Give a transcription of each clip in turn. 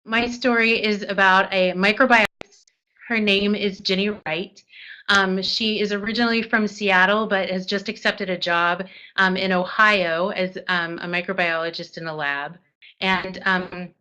My story is about a microbiologist. Her name is Jenny Wright. She is originally from Seattle, but has just accepted a job in Ohio as a microbiologist in a lab. And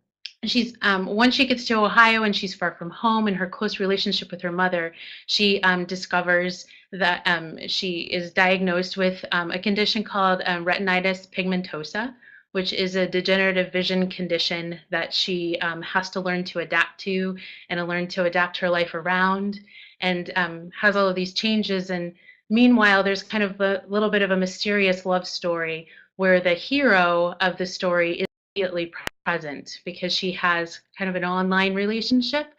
she's once she gets to Ohio and she's far from home and her close relationship with her mother, she discovers that she is diagnosed with a condition called retinitis pigmentosa, which is a degenerative vision condition that she has to learn to adapt to and learn to adapt her life around, and has all of these changes. And meanwhile, there's kind of a little bit of a mysterious love story where the hero of the story is immediately present because she has kind of an online relationship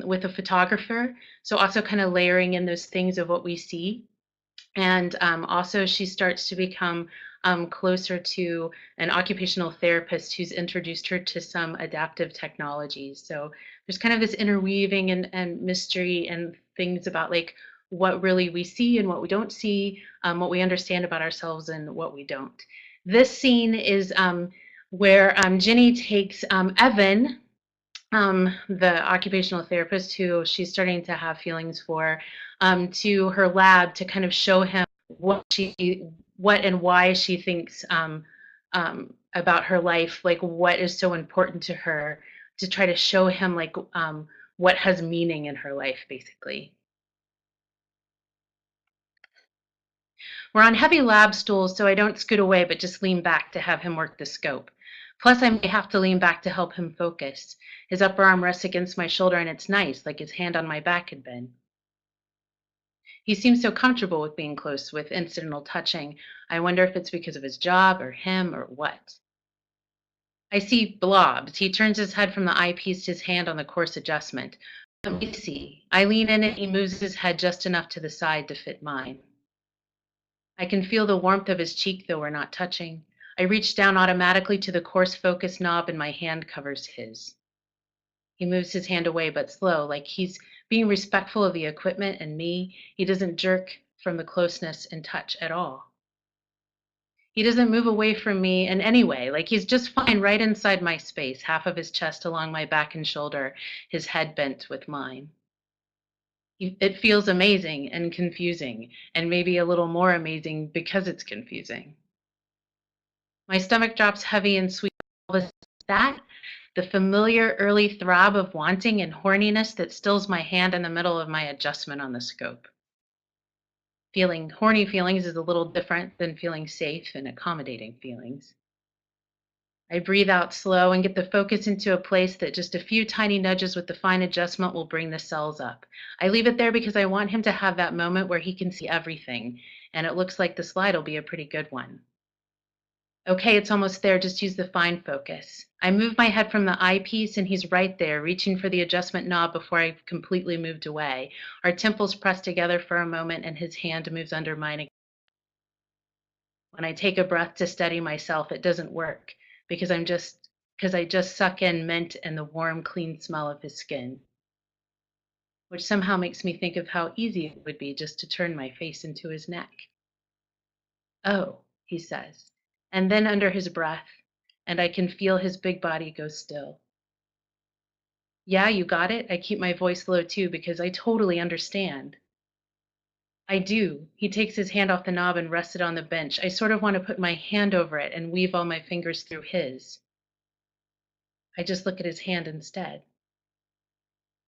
with a photographer. So also kind of layering in those things of what we see. And also, she starts to become closer to an occupational therapist who's introduced her to some adaptive technologies. So there's kind of this interweaving and mystery and things about like what really we see and what we don't see, what we understand about ourselves and what we don't. This scene is where Ginny takes Evan, the occupational therapist who she's starting to have feelings for, to her lab to kind of show him what and why she thinks about her life, like what is so important to her, to try to show him like what has meaning in her life, basically. We're on heavy lab stools, so I don't scoot away, but just lean back to have him work the scope. Plus, I may have to lean back to help him focus. His upper arm rests against my shoulder, and it's nice, like his hand on my back had been. He seems so comfortable with being close, with incidental touching. I wonder if it's because of his job, or him, or what. I see blobs. He turns his head from the eyepiece to his hand on the course adjustment. Let me see. I lean in, and he moves his head just enough to the side to fit mine. I can feel the warmth of his cheek, though we're not touching. I reach down automatically to the coarse focus knob and my hand covers his. He moves his hand away, but slow, like he's being respectful of the equipment and me. He doesn't jerk from the closeness and touch at all. He doesn't move away from me in any way, like he's just fine right inside my space, half of his chest along my back and shoulder, his head bent with mine. It feels amazing and confusing, and maybe a little more amazing because it's confusing. My stomach drops heavy and sweet. All of that, the familiar early throb of wanting and horniness that stills my hand in the middle of my adjustment on the scope. Feeling horny feelings is a little different than feeling safe and accommodating feelings. I breathe out slow and get the focus into a place that just a few tiny nudges with the fine adjustment will bring the cells up. I leave it there because I want him to have that moment where he can see everything, and it looks like the slide will be a pretty good one. Okay, it's almost there. Just use the fine focus. I move my head from the eyepiece and he's right there, reaching for the adjustment knob before I've completely moved away. Our temples press together for a moment and his hand moves under mine again. When I take a breath to steady myself, it doesn't work because I just suck in mint and the warm, clean smell of his skin, which somehow makes me think of how easy it would be just to turn my face into his neck. Oh, he says, and then under his breath, and I can feel his big body go still. Yeah, you got it? I keep my voice low too because I totally understand. I do. He takes his hand off the knob and rests it on the bench. I sort of want to put my hand over it and weave all my fingers through his. I just look at his hand instead.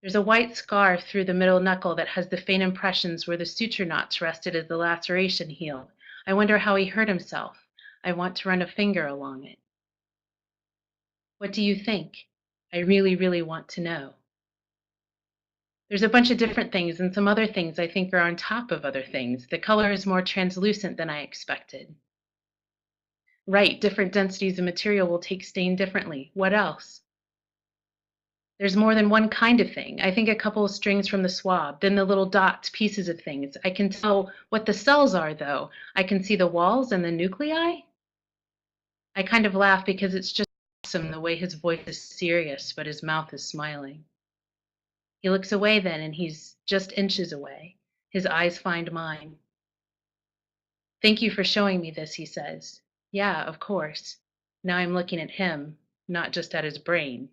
There's a white scar through the middle knuckle that has the faint impressions where the suture knots rested as the laceration healed. I wonder how he hurt himself. I want to run a finger along it. What do you think? I really, really want to know. There's a bunch of different things, and some other things I think are on top of other things. The color is more translucent than I expected. Right, different densities of material will take stain differently. What else? There's more than one kind of thing. I think a couple of strings from the swab, then the little dots, pieces of things. I can tell what the cells are, though. I can see the walls and the nuclei. I kind of laugh because it's just awesome the way his voice is serious, but his mouth is smiling. He looks away then, and he's just inches away. His eyes find mine. Thank you for showing me this, he says. Yeah, of course. Now I'm looking at him, not just at his brain.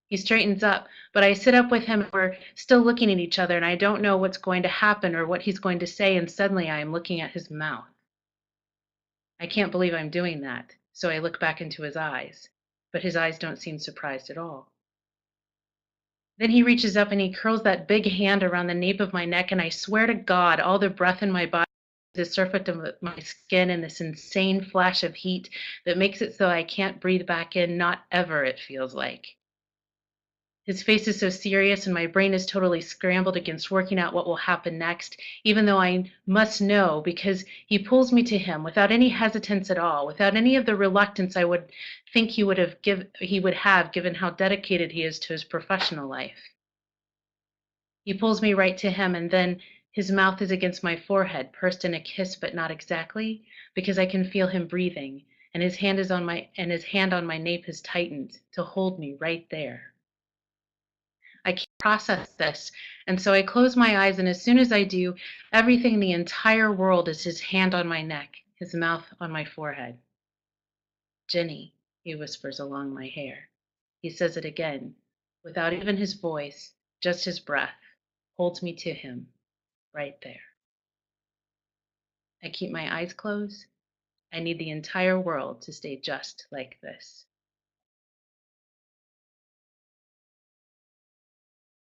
He straightens up, but I sit up with him and we're still looking at each other, and I don't know what's going to happen or what he's going to say, and suddenly I am looking at his mouth. I can't believe I'm doing that, so I look back into his eyes, but his eyes don't seem surprised at all. Then he reaches up and he curls that big hand around the nape of my neck, and I swear to God, all the breath in my body, the surface of my skin, and this insane flash of heat that makes it so I can't breathe back in, not ever, it feels like. His face is so serious, and my brain is totally scrambled against working out what will happen next, even though I must know because he pulls me to him without any hesitance at all, without any of the reluctance I would think he would have given how dedicated he is to his professional life. He pulls me right to him, and then his mouth is against my forehead, pursed in a kiss, but not exactly, because I can feel him breathing, and his hand on my nape has tightened to hold me right there. I can't process this. And so I close my eyes, and as soon as I do, everything in the entire world is his hand on my neck, his mouth on my forehead. Jenny, he whispers along my hair. He says it again, without even his voice, just his breath, holds me to him right there. I keep my eyes closed. I need the entire world to stay just like this.